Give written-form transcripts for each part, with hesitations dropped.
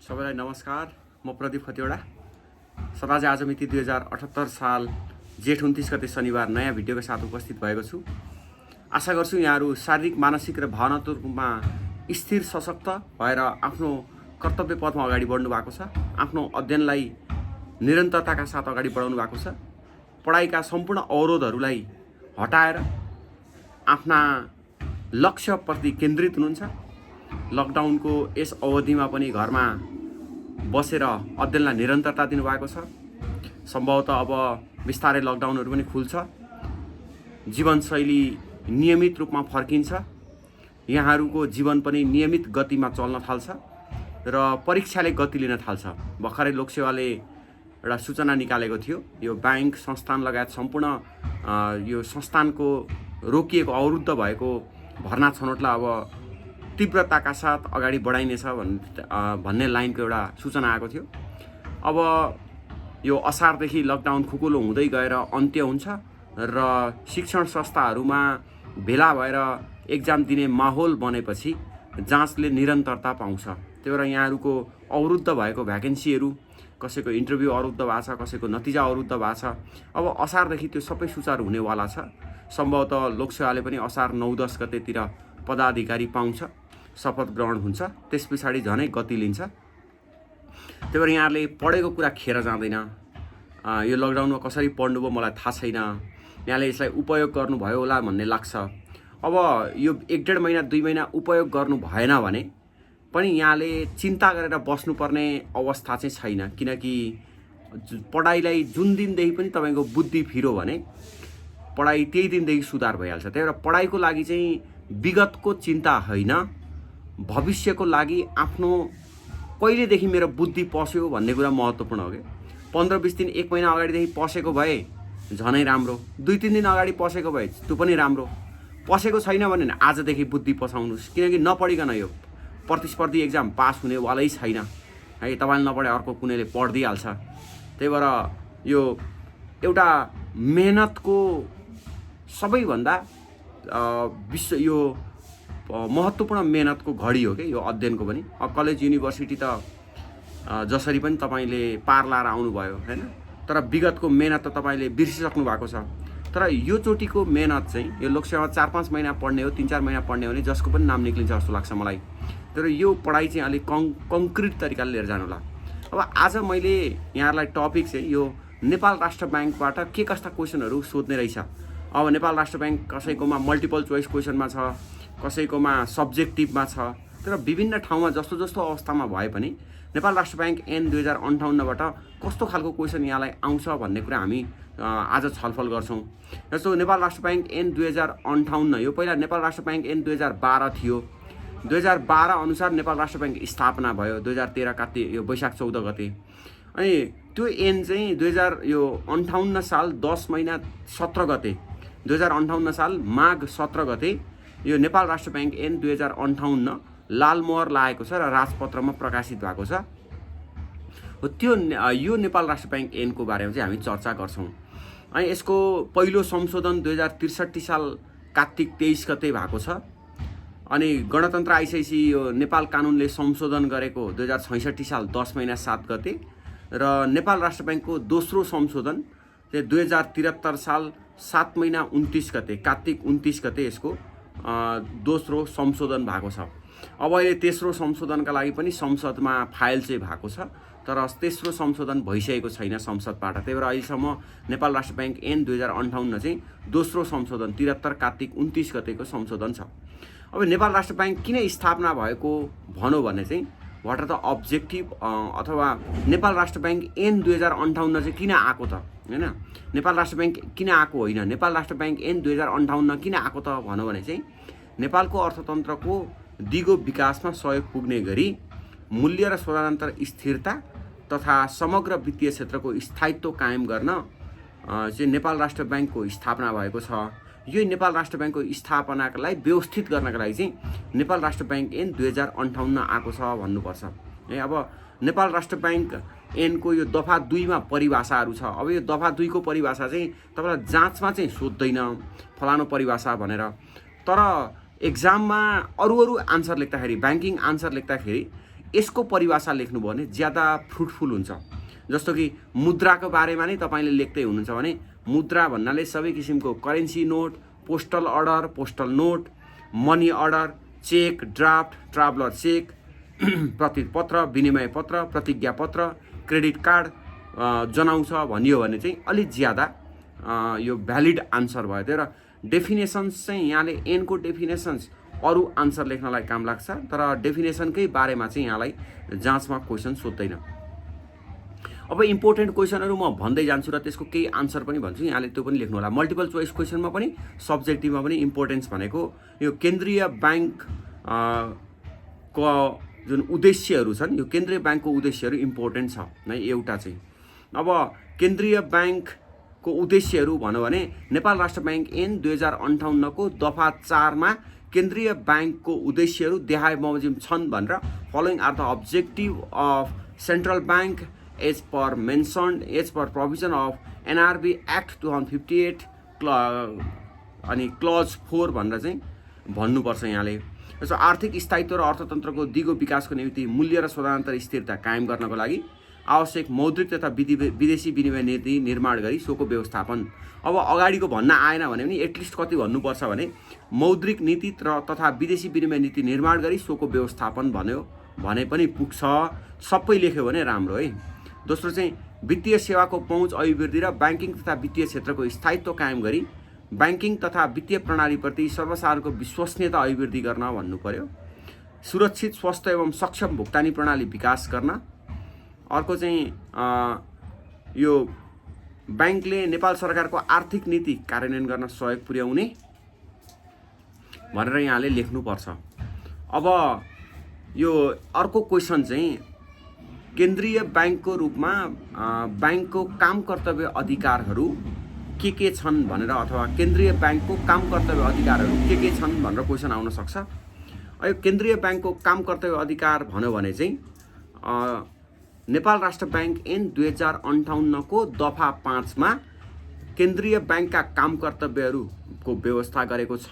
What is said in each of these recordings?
सबैलाई नमस्कार। म प्रदीप खतिवडा। सदाझै आज मिति 2078 साल जेठ 29 गते शनिबार नयाँ भिडियोका साथ उपस्थित भएको छु। आशा गर्छु यहाँहरू शारीरिक, मानसिक र भावनात्मक रूपमा स्थिर, सशक्त भएर आफ्नो कर्तव्य पथमा अगाडि बढ्नु भएको छ। आफ्नो अध्ययनलाई निरन्तरताका साथ अगाडि बढाउनु भएको छ। पढाइका सम्पूर्ण अवरोधहरूलाई हटाएर आफ्ना लक्ष्यप्रति केन्द्रित हुनुहुन्छ। लकडाउनको यस अवधिमा पनि घरमा बसेर अध्ययनलाई निरन्तरता दिनुभएको छ। सम्भवतः अब बिस्तारै लकडाउनहरू पनि खुल्छ, जीवनशैली नियमित रूपमा फर्किन्छ, यहाँहरूको जीवन पनि नियमित गतिमा चल्न थाल्छ र परीक्षाले गति लिन थाल्छ। भर्खरै लोकसेवाले एउटा सूचना निकालेको थियो। यो ब्याङ्क, संस्थान लगायत सम्पूर्ण यो संस्थानको रोकिएको, अवरुद्ध भएको भर्ना छनौटलाई अब तीव्रताका साथ अगाडि बढाइनेछ भन्ने लाइनको एउटा सूचना आएको थियो। अब यो असारदेखि लकडाउन खुकुलो हुँदै गएर अन्त्य हुन्छ र शिक्षण संस्थाहरूमा भेला भएर एक्जाम दिने माहौल बनेपछि जाँचले निरन्तरता पाउँछ। त्यही भएर यहाँहरूको अवरुद्ध भएको भ्याकेन्सीहरू, कसैको इन्टरभ्यू अवरुद्ध भएको छ, कसैको नतिजा अवरुद्ध भएको छ। अब असारदेखि त्यो सबै सुचारू हुनेवाला छ। सम्भवतः लोकसेवाले पनि असार 9-10 गतेतिर पदाधिकारी पाउँछ, शपथ ग्रहण हुन्छ, त्यस पछाडि झनै गति लिन्छ। त्यही भएर यहाँहरूले पढेको कुरा खेर जाँदैन। यो लकडाउनमा कसरी पढ्नुभयो मलाई थाहा छैन, यहाँले यसलाई उपयोग गर्नुभयो होला भन्ने लाग्छ। अब यो 1-1.5 महिना 2 महिना उपयोग गर्नु भएन भने पनि यहाँले चिन्ता गरेर बस्नुपर्ने अवस्था चाहिँ छैन। किनकि पढाइलाई जुन दिनदेखि पनि तपाईँको बुद्धि फिरो भने पढाइ त्यही दिनदेखि सुधार भइहाल्छ। त्यही भएर पढाइको लागि चाहिँ विगतको चिन्ता होइन, भविष्यको लागि आफ्नो कहिलेदेखि मेरो बुद्धि पस्यो भन्ने कुरा महत्त्वपूर्ण हो। कि 15-20 दिन 1 महिना अगाडिदेखि पसेको भए झनै राम्रो, 2-3 दिन अगाडि पसेको भए त्यो पनि राम्रो। पसेको छैन भने आजदेखि बुद्धि पसाउनुहोस्। किनकि नपढिकन यो प्रतिस्पर्धी एक्जाम पास हुनेवालै छैन है। तपाईँले नपढे अर्को कुनैले पढिदिइहाल्छ। त्यही भएर यो एउटा मेहनतको सबैभन्दा यो महत्त्वपूर्ण मेहनतको घडी हो कि यो अध्ययनको पनि। अब कलेज युनिभर्सिटी त जसरी पनि तपाईँले पार लाएर आउनुभयो हैन, तर विगतको मेहनत त तपाईँले बिर्सिसक्नु भएको छ। तर यो चोटिको मेहनत चाहिँ यो लोकसेवा 4-5 महिना पढ्ने हो, 3-4 महिना पढ्ने हो भने जसको पनि नाम निक्लिन्छ जस्तो लाग्छ मलाई। तर यो पढाइ चाहिँ अलिक कङ्क्रिट तरिकाले लिएर जानु होला। अब आज मैले यहाँहरूलाई टपिक चाहिँ यो नेपाल राष्ट्र ब्याङ्कबाट के कस्ता क्वेसनहरू सोध्ने रहेछ। अब नेपाल राष्ट्र ब्याङ्क कसैकोमा मल्टिपल चोइस क्वेसनमा छ, कसैकोमा सब्जेक्टिभमा छ। तर विभिन्न ठाउँमा जस्तो जस्तो अवस्थामा भए पनि नेपाल राष्ट्र ब्याङ्क ऐन 2058बाट कस्तो खालको क्वेसन यहाँलाई आउँछ भन्ने कुरा हामी आज छलफल गर्छौँ। जस्तो नेपाल राष्ट्र ब्याङ्क ऐन 2058, यो पहिला नेपाल राष्ट्र ब्याङ्क ऐन 2012 थियो। 2012 अनुसार नेपाल राष्ट्र ब्याङ्क स्थापना भयो 2013 कार्तिक यो वैशाख 14 गते। अनि त्यो ऐन चाहिँ 2058 साल 10 महिना 17 गते, 2058 साल माघ 17 गते यो नेपाल राष्ट्र ब्याङ्क ऐन 2058 लालमोहर लागेको छ र राजपत्रमा प्रकाशित भएको छ। त्यो यो नेपाल राष्ट्र ब्याङ्क ऐनको बारेमा चाहिँ हामी चर्चा गर्छौँ। अनि यसको पहिलो संशोधन 2063 साल कार्तिक 23 गते भएको छ। अनि गणतन्त्र आइसकेपछि यो नेपाल कानुनले संशोधन गरेको 2066 साल 10 महिना 7 गते र नेपाल राष्ट्र ब्याङ्कको दोस्रो संशोधन चाहिँ 2073 साल 7 महिना 29 गते, कार्तिक 29 गते यसको दोस्रो संशोधन भएको छ। अब अहिले तेस्रो संशोधनका लागि पनि संसदमा फाइल चाहिँ भएको छ, तर तेस्रो संशोधन भइसकेको छैन संसदबाट। त्यही भएर अहिलेसम्म नेपाल राष्ट्र ब्याङ्क ऐन 2058 चाहिँ दोस्रो संशोधन 73 कार्तिक 29 गतेको संशोधन छ। अब नेपाल राष्ट्र ब्याङ्क किन स्थापना भएको भनौँ भने चाहिँ वाट आर द अब्जेक्टिभ अथवा नेपाल राष्ट्र ब्याङ्क ऐन 2058 चाहिँ किन आएको त हैन, नेपाल राष्ट्र ब्याङ्क किन आएको होइन, नेपाल राष्ट्र ब्याङ्क ऐन 2058 किन आएको त भनौँ भने चाहिँ नेपालको अर्थतन्त्रको दिगो विकासमा सहयोग पुग्ने गरी मूल्य र स्वतन्त्र स्थिरता तथा समग्र वित्तीय क्षेत्रको स्थायित्व कायम गर्न चाहिँ नेपाल राष्ट्र ब्याङ्कको स्थापना भएको छ। यो नेपाल राष्ट्र ब्याङ्कको स्थापनालाई व्यवस्थित गर्नका लागि चाहिँ नेपाल राष्ट्र ब्याङ्क ऐन 2058 आएको छ भन्नुपर्छ। अब नेपाल राष्ट्र ब्याङ्क ऐनको यो दफा 2 मा परिभाषाहरू छ। अब यो दफा 2 को परिभाषा चाहिँ तपाईँलाई जाँचमा चाहिँ सोध्दैन फलानु परिभाषा भनेर, तर एक्जाममा अरू आन्सर लेख्दाखेरि, ब्याङ्किङ आन्सर लेख्दाखेरि यसको परिभाषा लेख्नुभयो भने ज्यादा फ्रुटफुल हुन्छ। जस्तो कि मुद्राको बारेमा नै तपाईँले लेख्दै हुनुहुन्छ भने मुद्रा भन्नाले सबै किसिमको currency note, postal order, postal note, money order, cheque, draft, traveller cheque, प्रतिपत्र, विनिमय पत्र, प्रतिज्ञा पत्र, क्रेडिट कार्ड जनाउँछ भनियो भने चाहिँ अलिक ज्यादा यो भ्यालिड आन्सर भयो। त्यो र डेफिनेसन्स चाहिँ यहाँले एनको डेफिनेसन्स अरू आन्सर लेख्नलाई काम लाग्छ, तर डेफिनेसनकै बारेमा चाहिँ यहाँलाई जाँचमा क्वेसन सोध्दैन। अब इम्पोर्टेन्ट क्वेसनहरू म भन्दै जान्छु र त्यसको केही आन्सर पनि भन्छु, यहाँले त्यो पनि लेख्नु होला। मल्टिपल चोइस क्वेसनमा पनि सब्जेक्टिभमा पनि इम्पोर्टेन्स भनेको यो केन्द्रीय ब्याङ्क को जुन उद्देश्यहरू छन्, यो केन्द्रीय ब्याङ्कको उद्देश्यहरू इम्पोर्टेन्ट छ है। एउटा चाहिँ अब केन्द्रीय ब्याङ्कको उद्देश्यहरू भनौँ भने नेपाल राष्ट्र ब्याङ्क ऐन 2058 को दफा 4 मा केन्द्रीय ब्याङ्कको उद्देश्यहरू देखाए बमोजिम छन् भनेर following are the objective of central bank as per mentioned as per provision of NRB act 2058 अनि क्लज 4 भनेर चाहिँ भन्नुपर्छ यहाँले। जस्तो आर्थिक स्थायित्व र अर्थतन्त्रको दिगो विकासको निम्ति मूल्य र स्वतन्त्र स्थिरता कायम गर्नको लागि आवश्यक मौद्रिक तथा विदेशी विनिमय नीति निर्माण गरी सोको व्यवस्थापन। अब अगाडिको भन्न आएन भने पनि एटलिस्ट कति भन्नुपर्छ भने मौद्रिक नीति तथा विदेशी विनिमय नीति निर्माण गरी सोको व्यवस्थापन भन्यो भने पनि पुग्छ। सबै लेख्यो भने राम्रो है। दोस्रो चाहिँ वित्तीय सेवाको पहुँच अभिवृद्धि र ब्याङ्किङ तथा वित्तीय क्षेत्रको स्थायित्व कायम गरी ब्याङ्किङ तथा वित्तीय प्रणालीप्रति सर्वसाधारणको विश्वसनीयता अभिवृद्धि गर्न भन्नु पर्यो। सुरक्षित, स्वस्थ एवं सक्षम भुक्तानी प्रणाली विकास गर्न। अर्को चाहिँ यो ब्याङ्कले नेपाल सरकारको आर्थिक नीति कार्यान्वयन गर्न सहयोग पुर्याउने भनेर यहाँले लेख्नुपर्छ। अब यो अर्को क्वेसन चाहिँ केन्द्रीय ब्याङ्कको रूपमा ब्याङ्कको काम कर्तव्य अधिकारहरू के छन् भनेर, अथवा केन्द्रीय ब्याङ्कको काम कर्तव्य अधिकारहरू के छन् भनेर क्वेसन आउन सक्छ। यो केन्द्रीय ब्याङ्कको काम कर्तव्य अधिकार भन्यो भने चाहिँ नेपाल राष्ट्र ब्याङ्क ऐन 2058 को दफा 5 मा केन्द्रीय ब्याङ्कका काम कर्तव्यहरूको व्यवस्था गरेको छ।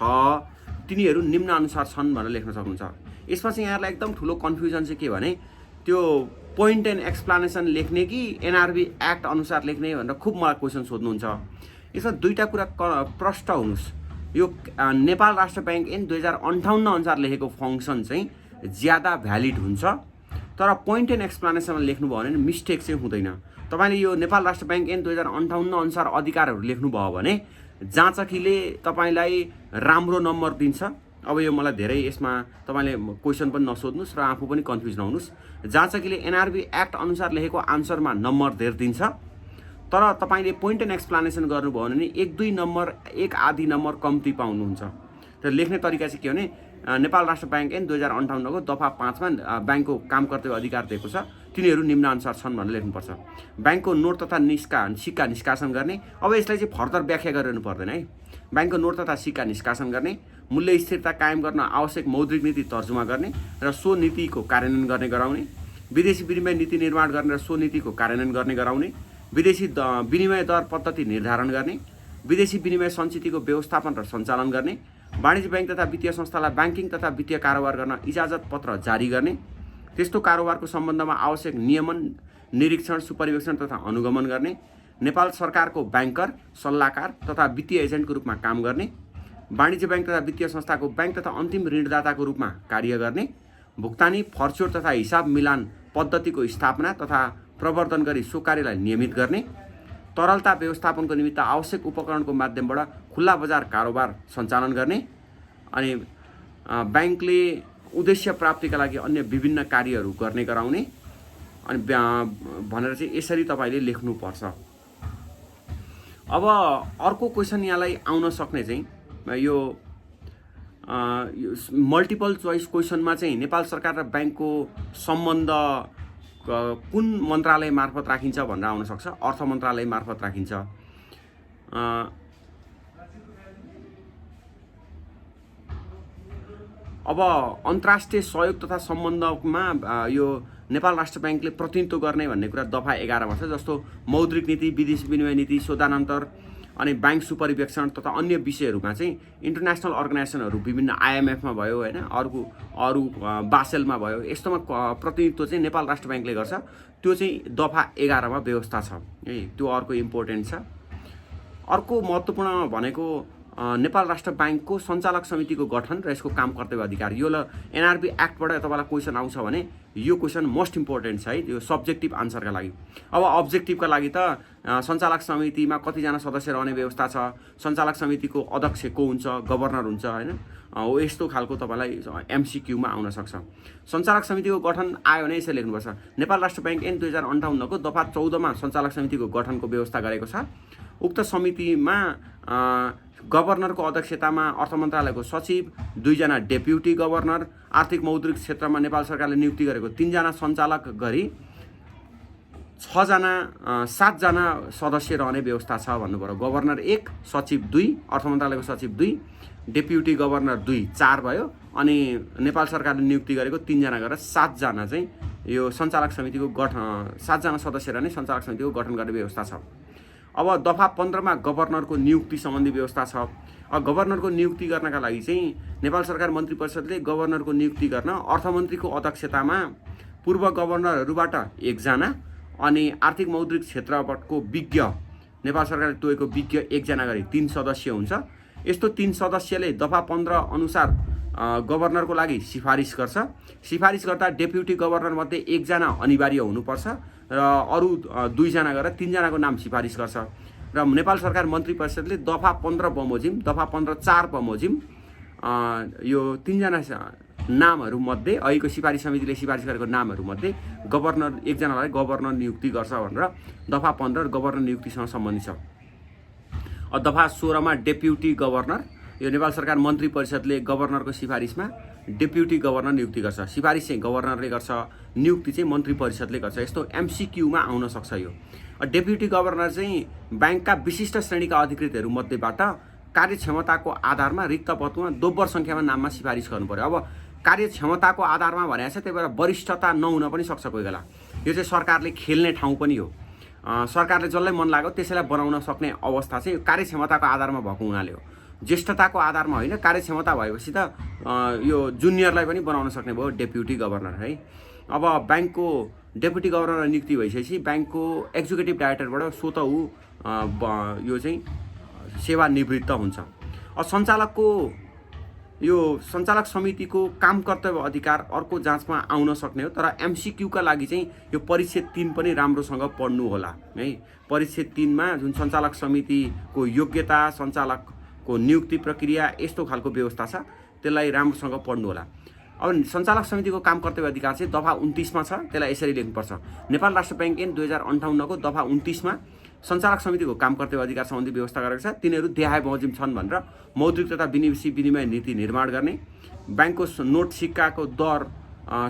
तिनीहरू निम्नानुसार छन् भनेर लेख्न सक्नुहुन्छ। यसमा चाहिँ यहाँलाई एकदम ठुलो कन्फ्युजन चाहिँ के भने त्यो पोइन्ट एन्ड एक्सप्लानेसन लेख्ने कि एनआरबी एक्ट अनुसार लेख्ने भनेर खुब मलाई क्वेसन सोध्नुहुन्छ। यसमा दुईटा कुरा प्रष्ट हुनुहोस्। यो नेपाल राष्ट्र ब्याङ्क ऐन 2058 अनुसार लेखेको फङ्सन चाहिँ ज्यादा भ्यालिड हुन्छ, तर पोइन्ट एन्ड एक्सप्लानेसनमा लेख्नुभयो भने मिस्टेक चाहिँ हुँदैन। तपाईँले यो नेपाल राष्ट्र ब्याङ्क ऐन 2058 अनुसार अधिकारहरू लेख्नुभयो भने जाँचकीले तपाईँलाई राम्रो नम्बर दिन्छ। अब यो मलाई धेरै यसमा तपाईँले क्वेसन पनि नसोध्नुहोस् र आफू पनि कन्फ्युज नहुनुहोस्। जाँचकीले एनआरबी एक्ट अनुसार लेखेको आन्सरमा नम्बर धेरै दिन्छ, तर तपाईँले पोइन्ट एन्ड एक्सप्लानेसन गर्नुभयो भने 1-2 नम्बर 1 आधी नम्बर कम्ती पाउनुहुन्छ। तर लेख्ने तरिका चाहिँ के भने नेपाल राष्ट्र ब्याङ्क ऐन 2058 को दफा 5 मा ब्याङ्कको काम कर्तव्य अधिकार दिएको छ, तिनीहरू निम्नानुसार छन् भनेर लेख्नुपर्छ। ब्याङ्कको नोट तथा सिक्का निष्कासन गर्ने। अब यसलाई चाहिँ फर्दर व्याख्या गरिरहनु पर्दैन है। ब्याङ्कको नोट तथा सिक्का निष्कासन गर्ने, मूल्य स्थिरता कायम गर्न आवश्यक मौद्रिक नीति तर्जुमा गर्ने र सो नीतिको कार्यान्वयन गर्ने गराउने, विदेशी विनिमय नीति निर्माण गर्ने र सो नीतिको कार्यान्वयन गर्ने गराउने, विदेशी विनिमय दर पद्धति निर्धारण गर्ने, विदेशी विनिमय सञ्चितिको व्यवस्थापन र सञ्चालन गर्ने, वाणिज्य ब्याङ्क तथा वित्तीय संस्थालाई ब्याङ्किङ तथा वित्तीय कारोबार गर्न इजाजत पत्र जारी गर्ने, त्यस्तो कारोबारको सम्बन्धमा आवश्यक नियमन, निरीक्षण, सुपरिवेक्षण तथा अनुगमन गर्ने, नेपाल सरकारको ब्याङ्कर, सल्लाहकार तथा वित्तीय एजेन्टको रूपमा काम गर्ने, वाणिज्य ब्याङ्क तथा वित्तीय संस्थाको ब्याङ्क तथा अन्तिम ऋणदाताको रूपमा कार्य गर्ने, भुक्तानी, फर्चोट तथा हिसाब मिलान पद्धतिको स्थापना तथा प्रवर्धन गरी सो कार्यलाई नियमित गर्ने, तरलता व्यवस्थापनको निमित्त आवश्यक उपकरणको माध्यमबाट खुल्ला बजार कारोबार सञ्चालन गर्ने, अनि ब्याङ्कले उद्देश्य प्राप्तिका लागि अन्य विभिन्न कार्यहरू गर्ने गराउने अनि भनेर चाहिँ यसरी तपाईँले लेख्नुपर्छ। अब अर्को क्वेसन यहाँलाई आउन सक्ने चाहिँ यो मल्टिपल चोइस क्वेसनमा चाहिँ नेपाल सरकार र ब्याङ्कको सम्बन्ध कुन मन्त्रालय मार्फत राखिन्छ भनेर आउन सक्छ। अर्थ मन्त्रालय मार्फत राखिन्छ। अब अन्तर्राष्ट्रिय सहयोग तथा सम्बन्धमा यो नेपाल राष्ट्र ब्याङ्कले प्रतिनिधित्व गर्ने भन्ने कुरा दफा 11 मा छ। जस्तो मौद्रिक नीति, विदेशी विनिमय नीति, शोधानन्तर अनि ब्याङ्क सुपरिवेक्षण तथा अन्य विषयहरूमा चाहिँ इन्टरनेसनल अर्गनाइजेसनहरू विभिन्न IMF मा भयो होइन, अरू बासेलमा भयो, यस्तोमा प्रतिनिधित्व चाहिँ नेपाल राष्ट्र ब्याङ्कले गर्छ। त्यो चाहिँ दफा 11 मा व्यवस्था छ है, त्यो अर्को इम्पोर्टेन्ट छ। अर्को महत्त्वपूर्ण भनेको नेपाल राष्ट्र ब्याङ्कको सञ्चालक समितिको गठन र यसको काम कर्तव्य अधिकार। यो NRB एक्टबाट तपाईँलाई क्वेसन आउँछ भने यो क्वेसन मोस्ट इम्पोर्टेन्ट छ है, यो सब्जेक्टिभ आन्सरका लागि। अब अब्जेक्टिभका लागि त सञ्चालक समितिमा कतिजना सदस्य रहने व्यवस्था छ, सञ्चालक समितिको अध्यक्ष को हुन्छ, गभर्नर हुन्छ होइन, हो यस्तो खालको तपाईँलाई MCQ मा आउन सक्छ। सञ्चालक समितिको गठन आयो भने यसरी लेख्नुपर्छ, नेपाल राष्ट्र ब्याङ्क ऐन 2058 को दफा 14 मा सञ्चालक समितिको गठनको व्यवस्था गरेको छ। उक्त समितिमा गभर्नरको अध्यक्षतामा अर्थ मन्त्रालयको सचिव, 2 जना डेप्युटी गभर्नर, आर्थिक मौद्रिक क्षेत्रमा नेपाल सरकारले नियुक्ति गरेको 3 जना सञ्चालक गरी 7 जना सदस्य रहने व्यवस्था छ भन्नु पर्यो। गभर्नर 1, सचिव 2, अर्थ मन्त्रालयको सचिव 2, डेप्युटी गभर्नर 2, 4 भयो। अनि नेपाल सरकारले नियुक्ति गरेको 3 जना गरेर 7 जना चाहिँ यो सञ्चालक समितिको गठन, 7 जना सदस्य रहने सञ्चालक समितिको गठन गर्ने व्यवस्था छ। अब दफा 15 मा गभर्नरको नियुक्ति सम्बन्धी व्यवस्था छ। गभर्नरको नियुक्ति गर्नका लागि चाहिँ नेपाल सरकार मन्त्री परिषदले गभर्नरको नियुक्ति गर्न अर्थमन्त्रीको अध्यक्षतामा पूर्व गभर्नरहरूबाट 1 जना अनि आर्थिक मौद्रिक क्षेत्रको विज्ञ, नेपाल सरकारले तोकेको विज्ञ 1 जना गरी 3 सदस्य हुन्छ। यस्तो 3 सदस्यले दफा 15 अनुसार गभर्नरको लागि सिफारिस गर्छ। सिफारिस गर्दा डेप्युटी गभर्नर मध्ये 1 जना अनिवार्य हुनुपर्छ र अरू 2 जना गरेर 3 जनाको नाम सिफारिस गर्छ र नेपाल सरकार मन्त्री परिषदले दफा 15 बमोजिम, दफा 15 4 बमोजिम यो 3 जना नामहरू मध्ये अहिलेको सिफारिस समितिले सिफारिस गरेको नामहरू मध्ये गभर्नर 1 जनालाई गभर्नर नियुक्ति गर्छ भनेर दफा 15 गभर्नर नियुक्तिसँग सम्बन्धित छ। दफा 16 मा डेप्युटी गभर्नर, यो नेपाल सरकार मन्त्री परिषदले गभर्नरको सिफारिसमा डेप्युटी गभर्नर नियुक्ति गर्छ। सिफारिस चाहिँ गभर्नरले गर्छ, नियुक्ति चाहिँ मन्त्री परिषदले गर्छ। यस्तो MCQ मा आउन सक्छ यो। डेप्युटी गभर्नर चाहिँ ब्याङ्कका विशिष्ट श्रेणीका अधिकृतहरू मध्येबाट कार्यक्षमताको आधारमा रिक्त पदमा दोब्बर सङ्ख्यामा नाममा सिफारिस गर्नु पर्यो। अब कार्यक्षमताको आधारमा भनेको छ, त्यही भएर वरिष्ठता नहुन पनि सक्छ कोही बेला। यो चाहिँ सरकारले खेल्ने ठाउँ पनि हो। सरकारले जसलाई मन लाग्यो त्यसैलाई बनाउन सक्ने अवस्था चाहिँ कार्यक्षमताको आधारमा भएको हुनाले हो। ज्येष्ठताको आधारमा होइन, कार्यक्षमता भएपछि त यो जुनियरलाई पनि बनाउन सक्ने भयो डेप्युटी गभर्नर है। अब ब्याङ्कको डेप्युटी गभर्नर नियुक्ति भइसकेपछि ब्याङ्कको एक्जिक्युटिभ डाइरेक्टरबाट स्वतः यो चाहिँ सेवानिवृत्त हुन्छ। अब यो सञ्चालक समितिको काम कर्तव्य अधिकार अर्को जाँचमा आउन सक्ने हो, तर MCQ का लागि चाहिँ यो परिच्छेद 3 पनि राम्रोसँग पढ्नु होला है। परिच्छेद 3 मा जुन सञ्चालक समितिको योग्यता, सञ्चालकको नियुक्ति प्रक्रिया यस्तो खालको व्यवस्था छ, त्यसलाई राम्रोसँग पढ्नु होला। अब सञ्चालक समितिको काम कर्तव्य अधिकार चाहिँ दफा 29 मा छ। त्यसलाई यसरी लेख्नुपर्छ, नेपाल राष्ट्र ब्याङ्क ऐन 2058 को दफा 29 मा सञ्चालक समितिको काम कर्तव्य अधिकार सम्बन्धी व्यवस्था गरेको छ। तिनीहरू देहाय बमोजिम छन् भनेर मौद्रिक तथा विदेशी विनिमय नीति निर्माण गर्ने, ब्याङ्कको नोट सिक्काको दर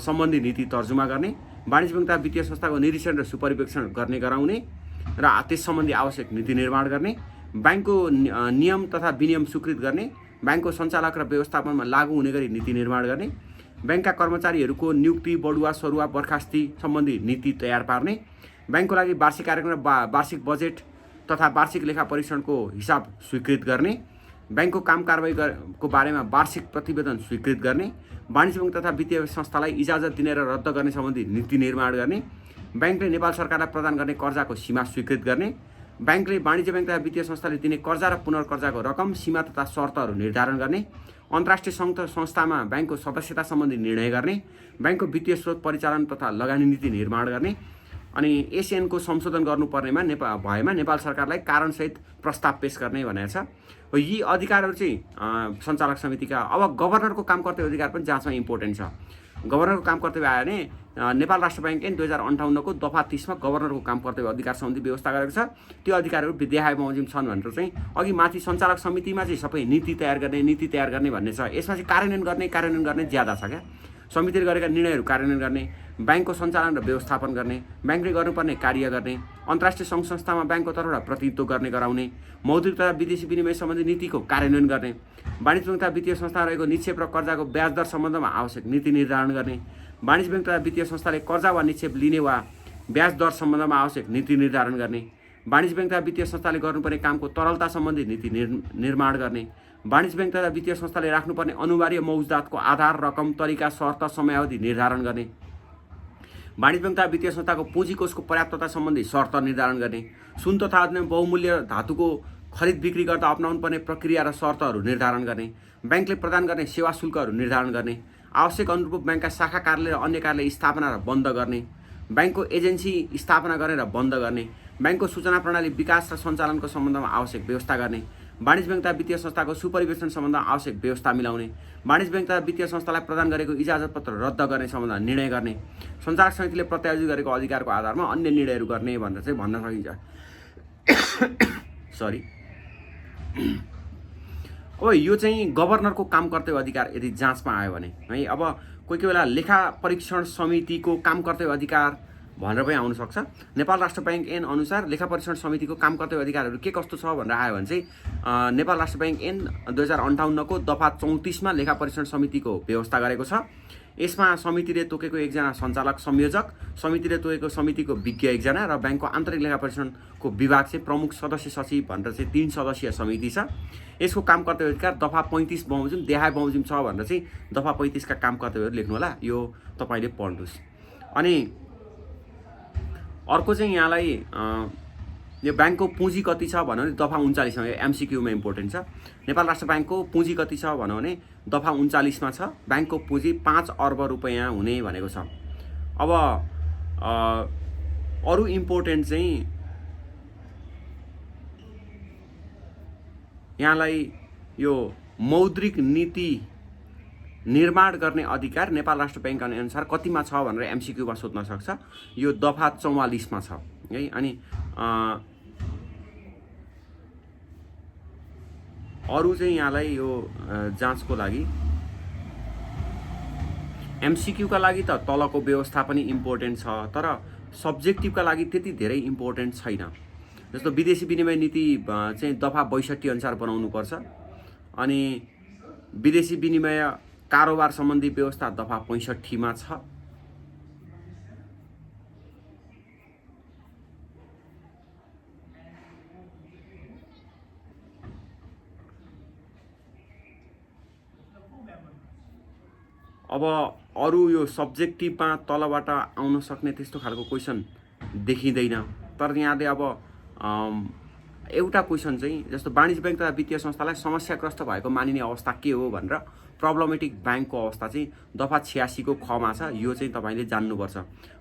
सम्बन्धी नीति तर्जुमा गर्ने, वाणिज्य ब्याङ्क तथा वित्तीय संस्थाको निरीक्षण र सुपरिवेक्षण गर्ने गराउने र त्यस सम्बन्धी आवश्यक नीति निर्माण गर्ने, ब्याङ्कको नियम तथा विनियम स्वीकृत गर्ने, ब्याङ्कको सञ्चालक र व्यवस्थापनमा लागू हुने गरी नीति निर्माण गर्ने, ब्याङ्कका कर्मचारीहरूको नियुक्ति, बढुवा, सरुवा, बर्खास्ती सम्बन्धी नीति तयार पार्ने, ब्याङ्कको लागि वार्षिक कार्यक्रम र वार्षिक बजेट तथा वार्षिक लेखा परीक्षणको हिसाब स्वीकृत गर्ने, ब्याङ्कको काम कारबाहीको बारेमा वार्षिक प्रतिवेदन स्वीकृत गर्ने, वाणिज्य ब्याङ्क तथा वित्तीय संस्थालाई इजाजत दिने र रद्द गर्ने सम्बन्धी नीति निर्माण गर्ने, ब्याङ्कले नेपाल सरकारलाई प्रदान गर्ने कर्जाको सीमा स्वीकृत गर्ने, ब्याङ्कले वाणिज्य ब्याङ्क तथा वित्तीय संस्थाले दिने कर्जा र पुनर्कर्जाको रकम, सीमा तथा शर्तहरू निर्धारण गर्ने, अन्तर्राष्ट्रिय संस्थामा ब्याङ्कको सदस्यता सम्बन्धी निर्णय गर्ने, ब्याङ्कको वित्तीय स्रोत परिचालन तथा लगानी नीति निर्माण गर्ने, अनि SN को संशोधन गर्नुपर्नेमा भएमा नेपाल सरकारलाई कारणसहित प्रस्ताव पेश गर्ने भनेको छ। यी अधिकारहरू चाहिँ सञ्चालक समितिका। अब गभर्नरको काम कर्तव्य अधिकार पनि जाँचमा इम्पोर्टेन्ट छ। गभर्नरको काम कर्तव्य आयो भने नेपाल राष्ट्र ब्याङ्क ऐन 2058 को दफा 30 मा गभर्नरको काम कर्तव्य अधिकार सम्बन्धी व्यवस्था गरेको छ। त्यो अधिकारहरू देहाय बमोजिम छन् भनेर चाहिँ अघि माथि सञ्चालक समितिमा चाहिँ सबै नीति तयार गर्ने भन्ने छ। यसमा चाहिँ कार्यान्वयन गर्ने ज्यादा छ क्या। समितिले गरेका निर्णयहरू कार्यान्वयन गर्ने, ब्याङ्कको सञ्चालन र व्यवस्थापन गर्ने, ब्याङ्कले गर्नुपर्ने कार्य गर्ने, अन्तर्राष्ट्रिय सङ्घ संस्थामा ब्याङ्कको तर्फबाट प्रतिनिधित्व गर्ने गराउने, मौद्रिक तथा विदेशी विनिमय सम्बन्धी नीतिको कार्यान्वयन गर्ने, वाणिज्य ब्याङ्क तथा वित्तीय संस्थामा रहेको निक्षेप र कर्जाको ब्याज दर सम्बन्धमा आवश्यक नीति निर्धारण गर्ने, वाणिज्य ब्याङ्क तथा वित्तीय संस्थाले कर्जा वा निक्षेप लिने वा ब्याज दर सम्बन्धमा आवश्यक नीति निर्धारण गर्ने, वाणिज्य बैंक तथा वित्तीय संस्थाले गर्नुपर्ने कामको तरलता सम्बन्धी नीति निर्माण गर्ने, वाणिज्य बैंक तथा वित्तीय संस्थाले राख्नुपर्ने अनिवार्य मौजुदातको आधार, रकम, तरिका, शर्त, समयावधि निर्धारण गर्ने, वाणिज्य बैंक तथा वित्तीय संस्थाको पुँजी कोषको पर्याप्तता सम्बन्धी शर्त निर्धारण गर्ने, सुन तथा अन्य बहुमूल्य धातुको खरिद बिक्री गर्दा अपनाउनु पर्ने प्रक्रिया र शर्तहरू निर्धारण गर्ने, बैंकले प्रदान गर्ने सेवा शुल्कहरू निर्धारण गर्ने, आवश्यक अनुरूप बैंकका शाखा कार्यालय र अन्य कार्यालय स्थापना र बन्द गर्ने, बैंकको एजेन्सी स्थापना गरेर बन्द गर्ने, बैंकको सूचना प्रणाली विकास र सञ्चालनको सम्बन्धमा आवश्यक व्यवस्था गर्ने, वाणिज्य बैंक तथा वित्तीय संस्थाको सुपरिवेक्षण सम्बन्धमा आवश्यक व्यवस्था मिलाउने, वाणिज्य बैंक तथा वित्तीय संस्थालाई प्रदान गरेको इजाजत पत्र रद्द गर्ने सम्बन्धमा निर्णय गर्ने, सञ्चालक समितिले प्रत्यायोजित गरेको अधिकारको आधारमा अन्य निर्णयहरू गर्ने भनेर चाहिँ भन्न सकिन्छ। सरी, अब यो चाहिँ गभर्नरको काम कर्तव्य अधिकार यदि जाँचमा आयो भने है, अब कोही बेला लेखा परीक्षण समितिको काम कर्तव्य अधिकार भनेर पनि आउन सक्छ। नेपाल राष्ट्र बैंक ऐन अनुसार लेखा परीक्षण समितिको काम कर्तव्य अधिकारहरू के कस्तो छ भनेर आयो भने चाहिँ नेपाल राष्ट्र बैंक ऐन 2058 को दफा 34 मा लेखा परीक्षण समितिको व्यवस्था गरेको छ। यसमा समितिले तोकेको एकजना सञ्चालक संयोजक, समितिले तोकेको समितिको विज्ञ एकजना र बैंकको आन्तरिक लेखा परीक्षणको विभाग चाहिँ प्रमुख सदस्य सचिव भनेर चाहिँ 3 सदस्यीय समिति छ। यसको काम कर्तव्य अधिकार दफा 35 बमोजिम देहाय बमोजिम छ भनेर चाहिँ दफा 35 का काम कर्तव्यहरू लेख्नु होला, यो तपाईले पढ्नुस्। अनि अर्को चाहिँ यहाँलाई यो बैंकको पुँजी कति छ भन्यो भने दफा 39 मा, एमसीक्यूमा इम्पोर्टेन्ट छ। नेपाल राष्ट्र बैंकको पुँजी कति छ भन्यो भने दफा 39 मा छ, बैंकको पुँजी 5 अर्ब रुपैयाँ हुने भनेको छ। अब अरु इम्पोर्टेन्ट चाहिँ यहाँलाई यो मौद्रिक नीति निर्माण गर्ने अधिकार नेपाल राष्ट्र बैंक अनुसार कतिमा छ भनेर एमसीक्यूमा सोध्न सक्छ। यो दफा 44 मा छ है। अनि अरु चाहिँ यहाँलाई यो जाँचको लागि एमसीक्यूका लागि त तलको व्यवस्था पनि इम्पोर्टेन्ट छ, तर सब्जेक्टिभका लागि त्यति धेरै इम्पोर्टेन्ट छैन। जस्तो विदेशी विनिमय नीति चाहिँ दफा 62 अनुसार बनाउनु पर्छ। अनि विदेशी विनिमय कारोबार सम्बन्धी व्यवस्था दफा 65 मा छ। अब अरु यो सब्जेक्टिभमा तलबाट आउन सक्ने त्यस्तो खालको क्वेशन देखिँदैन। तर यहाँले अब एउटा क्वेशन चाहिँ जस्तो वाणिज्य बैंक तथा वित्तीय संस्थालाई समस्याग्रस्त भएको मानिने अवस्था के हो भनेर प्रब्लमेटिक बैंकको अवस्था चाहिँ दफा 86 को ख मा छ। यो चाहिँ तपाईले जान्नुपर्छ।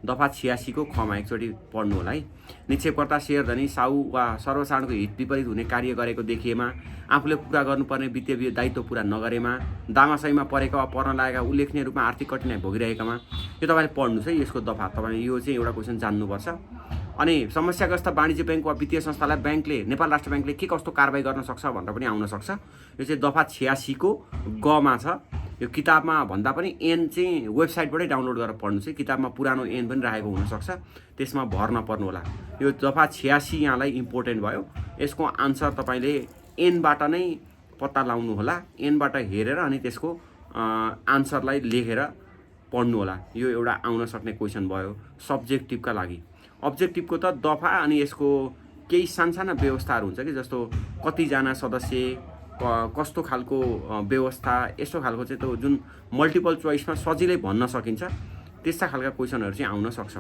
दफा 86 को ख मा एकचोटि पढ्नु होला है। निक्षेपकर्ता शेयरधनी साहु वा सर्वसाधारणको हित विपरीत हुने कार्य गरेको देखिएमा, आफूले पूरा गर्नुपर्ने वित्तीय दायित्व पूरा नगरेमा, दामासाईमा परेका वा पर्न लागेका उल्लेखनीय रूपमा आर्थिक कठिनाइ भोगिरहेकामा, यो तपाईले पढ्नुस् है। यसको दफा तपाईले यो चाहिँ एउटा क्वेशन जान्नुपर्छ। अनि समस्याग्रस्त वाणिज्य बैंक वा वित्तीय संस्थालाई बैंकले नेपाल राष्ट्र बैंकले के कस्तो कारबाही गर्न सक्छ भनेर पनि आउन सक्छ। यो चाहिँ दफा 86 को ग मा छ। यो किताबमा भन्दा पनि एन चाहिँ वेबसाइटबाटै डाउनलोड गरेर पढ्नुस् है। किताबमा पुरानो एन पनि राखेको हुन सक्छ, त्यसमा भर नपर्नु होला। यो दफा 86 यहाँलाई इम्पोर्टेन्ट भयो। यसको आन्सर तपाईले एनबाट नै पत्ता लगाउनु होला। एनबाट हेरेर अनि त्यसको आन्सरलाई लेखेर पढ्नु होला। यो एउटा आउन सक्ने क्वेशन भयो सब्जेक्टिभका लागि। अब्जेक्टिभको त दफा अनि यसको केही सानसाना व्यवस्थाहरू हुन्छ कि, जस्तो कतिजना सदस्य, कस्तो खालको व्यवस्था, यस्तो खालको चाहिँ त्यो जुन मल्टिपल चोइसमा सजिलै भन्न सकिन्छ, त्यस्ता खालका क्वेशनहरू चाहिँ आउन सक्छ।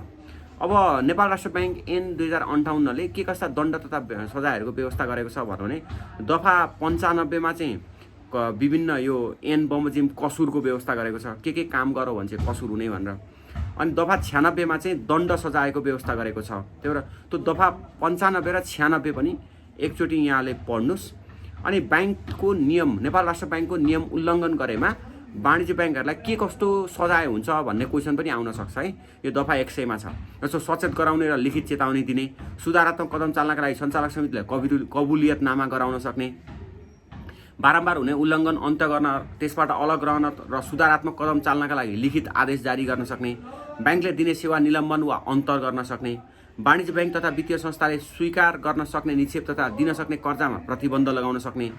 अब नेपाल राष्ट्र बैंक ऐन 2058 ले के कस्ता दण्ड तथा सजायहरूको व्यवस्था गरेको छ भने दफा 95 मा चाहिँ विभिन्न यो ऐन बमोजिम कसुरको व्यवस्था गरेको छ। के काम गरौ भने चाहिँ कसुर हुने भनेर। अनि दफा 96 मा चाहिँ दण्ड सजायको व्यवस्था गरेको छ। त्यही भएर त्यो दफा 95 र 96 पनि एकचोटि यहाँले पढ्नुस्। अनि बैंकको नियम, नेपाल राष्ट्र बैंकको नियम उल्लङ्घन गरेमा वाणिज्य बैंकहरूलाई के कस्तो सजाय हुन्छ भन्ने क्वेशन पनि आउन सक्छ है। यो दफा 100 मा छ। जस्तो सचेत गराउने र लिखित चेतावनी दिने, सुधारात्मक कदम चाल्नका लागि सञ्चालक समितिलाई कबुलियतनामा गराउन सक्ने, बारम्बार हुने उल्लङ्घन अन्त्य गर्न, त्यसबाट अलग रहन र सुधारात्मक कदम चाल्नका लागि लिखित आदेश जारी गर्न सक्ने, बैंकले दिने सेवा निलम्बन वा अन्तर गर्न सक्ने, वाणिज्य बैंक तथा वित्तीय संस्थाले स्वीकार गर्न सक्ने निक्षेप तथा दिन सक्ने कर्जामा प्रतिबन्ध लगाउन सक्ने,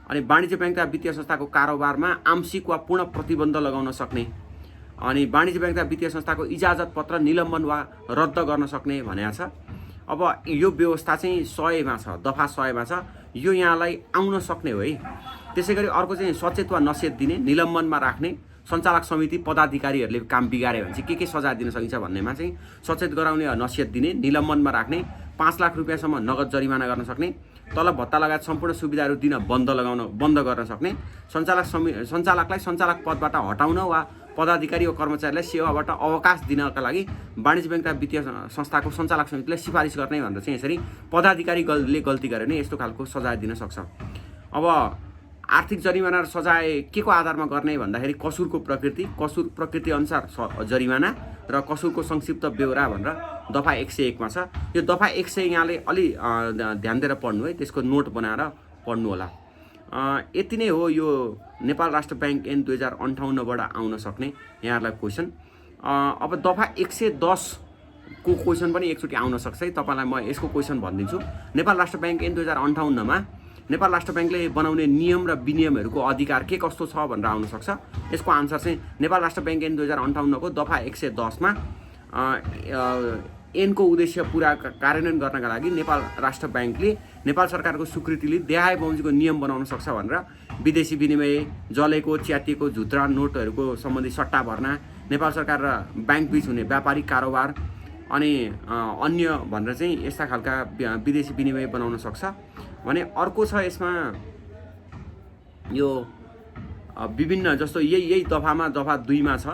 अनि वाणिज्य बैंक तथा वित्तीय संस्थाको कारोबारमा आंशिक वा पूर्ण प्रतिबन्ध लगाउन सक्ने, अनि वाणिज्य बैंक तथा वित्तीय संस्थाको इजाजत पत्र निलम्बन वा रद्द गर्न सक्ने भनेको छ। अब यो व्यवस्था चाहिँ 100 मा छ, दफा 100 मा छ, यो यहाँलाई आउन सक्ने हो है। त्यसै गरी अर्को चाहिँ सचेत वा नसेत दिने, निलम्बनमा राख्ने, सञ्चालक समिति पदाधिकारीहरूले काम बिगार्यो भने चाहिँ के सजाय दिन सकिन्छ भन्नेमा चाहिँ सचेत गराउने वा नसिहत दिने, निलम्बनमा राख्ने, 5 लाख रुपियाँसम्म नगद जरिमाना गर्न सक्ने, तलब भत्ता लगायत सम्पूर्ण सुविधाहरू दिन बन्द गर्न सक्ने, सञ्चालकलाई सञ्चालक पदबाट हटाउन वा पदाधिकारी वा कर्मचारीलाई सेवाबाट अवकाश दिनका लागि वाणिज्य बैंक तथा वित्तीय संस्थाको सञ्चालक समितिले सिफारिस गर्ने भनेर चाहिँ यसरी पदाधिकारीले गल्ती गर्यो भने यस्तो खालको सजाय दिन सक्छ। अब आर्थिक जरिमाना र सजाय के को आधारमा गर्ने भन्दाखेरि कसुरको प्रकृति अनुसार जरिमाना र कसुरको संक्षिप्त ब्यौरा भनेर दफा 101 मा छ। यो दफा 100 यहाँले अलि ध्यान दिएर पढ्नु है, त्यसको नोट बनाएर पढ्नु होला। यति नै हो यो नेपाल राष्ट्र बैंक ऐन 2058 बाट आउन सक्ने यहाँहरूलाई क्वेसन। अब दफा 110 को क्वेसन पनि एकचोटि आउन सक्छ है। तपाईलाई म यसको क्वेसन भनिदिन्छु। नेपाल राष्ट्र बैंक ऐन 2058 मा नेपाल राष्ट्र बैंकले बनाउने नियम र विनियमहरूको अधिकार के कस्तो छ भनेर आउन सक्छ। यसको आन्सर चाहिँ नेपाल राष्ट्र बैंक ऐन 2058 को दफा 110 मा ऐनको उद्देश्य पूरा कार्यान्वयन गर्नका लागि नेपाल राष्ट्र बैंकले नेपाल सरकारको स्वीकृतिले देहाय बमोजिमको नियम बनाउन सक्छ भनेर विदेशी विनिमय, जलेको च्यातिएको झुत्रा नोटहरूको सम्बन्धी सट्टा भर्ना, नेपाल सरकार र बैंक बीच हुने व्यापारिक कारोबार अनि अन्य भनेर चाहिँ यस्ता खालका विदेशी विनिमय बनाउन सक्छ भने। अर्को छ यसमा यो विभिन्न जस्तो यही दफामा दफा 2 मा छ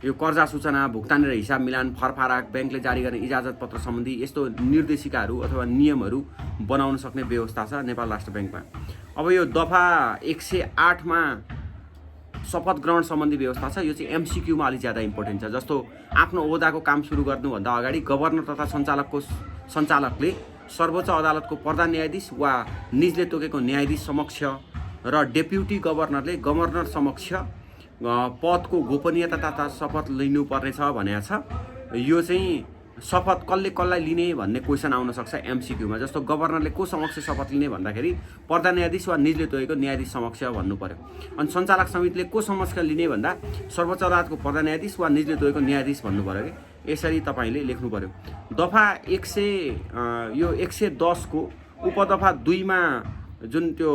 यो कर्जा सूचना, भुक्तानी र हिसाब मिलान, फरफाराक, बैंकले जारी गर्ने इजाजत पत्र सम्बन्धी यस्तो निर्देशिकाहरू अथवा नियमहरू बनाउन सक्ने व्यवस्था छ नेपाल राष्ट्र बैंकमा। अब यो दफा 108 मा शपथ ग्रहण सम्बन्धी व्यवस्था छ। यो चाहिँ MCQ मा अलि ज्यादा इम्पोर्टेन्ट छ। जस्तो आफ्नो ओहदाको काम सुरु गर्नुभन्दा अगाडि गभर्नर तथा सञ्चालकले सर्वोच्च अदालतको प्रधान न्यायाधीश वा निजले तोकेको न्यायाधीश समक्ष र डेप्युटी गभर्नरले गभर्नर समक्ष पदको गोपनीयता तथा शपथ लिनुपर्ने छ भनेको छ। यो चाहिँ शपथ कसलाई लिने भन्ने क्वेसन आउन सक्छ MCQ मा। जस्तो गभर्नरले को समक्ष शपथ लिने भन्दाखेरि प्रधान न्यायाधीश वा निजले तोकेको न्यायाधीश समक्ष भन्नु पर्यो। अनि सञ्चालक समितिले को समक्ष लिने भन्दा सर्वोच्च अदालतको प्रधान न्यायाधीश वा निजले तोकेको न्यायाधीश भन्नु पर्यो कि यसरी तपाईले लेख्नु पर्यो। दफा 110 को उपदफा 2 मा जुन त्यो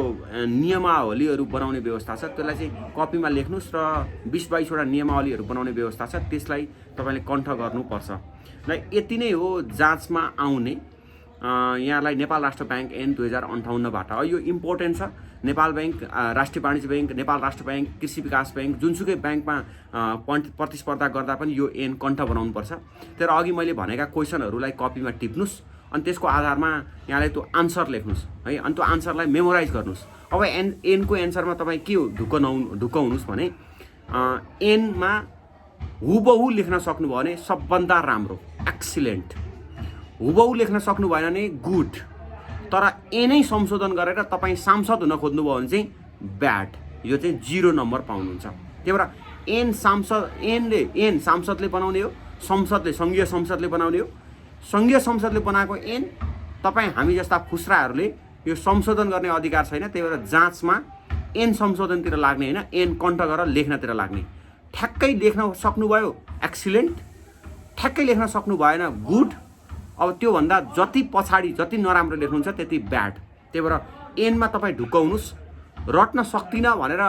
नियमावलीहरू बनाउने व्यवस्था छ त्यसलाई चाहिँ कपीमा लेख्नुस् र 20-22 वटा नियमावलीहरू बनाउने व्यवस्था छ त्यसलाई तपाईले कण्ठ गर्नुपर्छ। र यति नै हो जाँचमा आउने यहाँलाई नेपाल राष्ट्र बैंक ऐन 2058 बाट। यो इम्पोर्टेन्ट छ। नेपाल बैंक, राष्ट्रिय वाणिज्य बैंक, नेपाल राष्ट्र बैंक, कृषि विकास बैंक जुनसुकै बैंकमा प्रतिस्पर्धा गर्दा पनि यो ऐन कण्ठ बनाउनुपर्छ। तर अघि मैले भनेका क्वेसनहरूलाई कपीमा टिप्नुस् अनि त्यसको आधारमा यहाँले त्यो आन्सर लेख्नुस् है। अनि त्यो आन्सरलाई मेमोराइज गर्नुस्। अब ऐनको एन्सरमा तपाईँ के ढुकाउनुस् भने ऐनमा हुबहु लेख्न सक्नुभयो भने सबभन्दा राम्रो, एक्सिलेन्ट। हुबहु लेख्न सक्नु भएन भने गुड। तर ऐनै संशोधन गरेर तपाईँ सांसद हुन खोज्नुभयो भने चाहिँ ब्याड। यो चाहिँ 0 नम्बर पाउनुहुन्छ। त्यही भएर ऐन सांसदले बनाउने हो, संसदले सङ्घीय संसदले बनाउने हो। सङ्घीय संसदले बनाएको ऐन तपाईँ हामी जस्ता फुस्राहरूले यो संशोधन गर्ने अधिकार छैन। त्यही भएर जाँचमा ऐन संशोधनतिर लाग्ने होइन, ऐन कण्ठ गरेर लेख्नतिर लाग्ने। ठ्याक्कै लेख्न सक्नुभयो एक्सिलेन्ट, ठ्याक्कै लेख्न सक्नु भएन गुड। अब त्योभन्दा जति पछाडि जति नराम्रो लेख्नुहुन्छ त्यति ब्याड। त्यही भएर ऐनमा तपाईँ ढुकाउनुस्। रट्न सक्दिनँ भनेर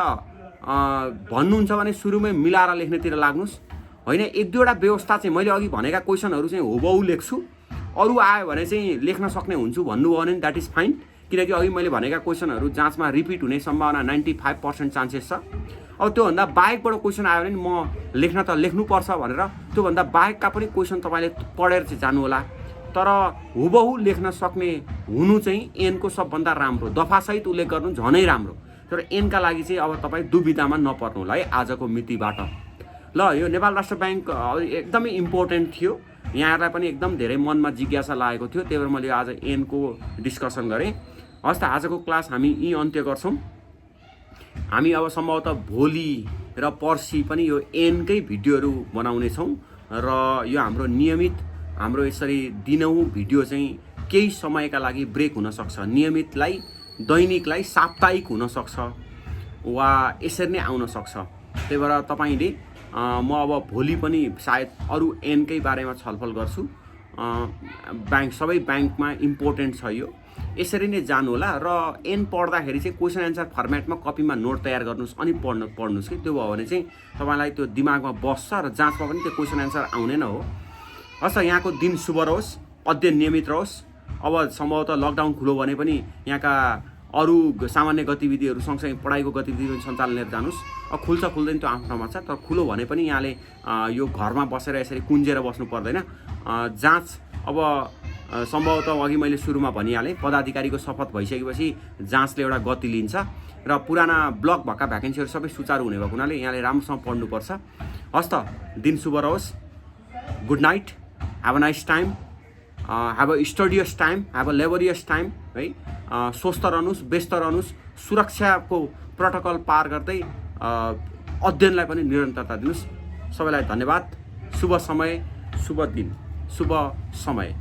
भन्नुहुन्छ भने सुरुमै मिलाएर लेख्नेतिर लाग्नुस् होइन। 1-2 वटा व्यवस्था चाहिँ मैले अघि भनेका क्वेसनहरू चाहिँ हुबहु लेख्छु, अरू आयो भने चाहिँ लेख्न सक्ने हुन्छु भन्नुभयो भने द्याट इज फाइन। किनकि अघि मैले भनेका क्वेसनहरू जाँचमा रिपिट हुने सम्भावना 95% चान्सेस छ। अब त्योभन्दा बाहेकबाट क्वेसन आयो भने म लेख्न त लेख्नुपर्छ भनेर त्योभन्दा बाहेकका पनि क्वेसन तपाईँले पढेर चाहिँ जानु होला। तर हुबहु लेख्न सक्ने हुनु चाहिँ ऐनको सबभन्दा राम्रो, दफासहित उल्लेख गर्नु झनै राम्रो। तर ऐनका लागि चाहिँ अब तपाईँ दुविधामा नपर्नु होला है आजको मितिबाट। ल यो नेपाल राष्ट्र बैंक एकदमै इम्पोर्टेन्ट थियो। यहाँहरूलाई पनि एकदम धेरै मनमा जिज्ञासा लागेको थियो। त्यही भएर मैले आज ऐनको डिस्कसन गरेँ। हस् त आजको क्लास हामी यहीँ अन्त्य गर्छौँ। हामी अब सम्भवतः भोलि र पर्सि पनि यो ऐनकै भिडियोहरू बनाउने छौँ र यो हाम्रो नियमित हाम्रो यसरी दिनहुँ भिडियो चाहिँ केही समयका लागि ब्रेक हुनसक्छ। नियमितलाई दैनिकलाई साप्ताहिक हुनसक्छ वा यसरी नै आउन सक्छ। त्यही भएर तपाईँले म अब भोलि पनि सायद अरू एनकै बारेमा छलफल गर्छु। सबै ब्याङ्कमा इम्पोर्टेन्ट छ यो, यसरी नै जानु होला। र एन पढ्दाखेरि चाहिँ क्वेसन एन्सर फर्मेटमा कपीमा नोट तयार गर्नुहोस् अनि पढ्नुहोस् कि, त्यो भयो भने चाहिँ तपाईँलाई त्यो दिमागमा बस्छ र जाँचमा पनि त्यो क्वेसन एन्सर आउने नै हो। हस्, यहाँको दिन शुभ रहोस्, अध्ययन नियमित रहोस्। अब सम्भवतः लकडाउन खुलो भने पनि यहाँका अरू सामान्य गतिविधिहरू सँगसँगै पढाइको गतिविधि पनि सञ्चालन लिएर जानुहोस्। अब खुल्छ खुल्दैन त्यो आफ्नो ठाउँमा छ, तर खुलो भने पनि यहाँले यो घरमा बसेर यसरी कुन्जेर बस्नु पर्दैन। जाँच अब सम्भवतः अघि मैले सुरुमा भनिहालेँ, पदाधिकारीको शपथ भइसकेपछि जाँचले एउटा गति लिन्छ र पुराना ब्लक भएका भ्याकेन्सीहरू सबै सुचारू हुने भएको हुनाले यहाँले राम्रोसँग पढ्नुपर्छ। हस् त, दिन शुभ रहोस्। Good night, have a nice time, have a studious time, have a laborious time है। स्वस्थ रहनुहोस्, व्यस्त रहनुहोस्, सुरक्षाको प्रोटोकल पार गर्दै अध्ययनलाई पनि निरन्तरता दिनुहोस्। सबैलाई धन्यवाद। शुभ समय, शुभ दिन, शुभ समय।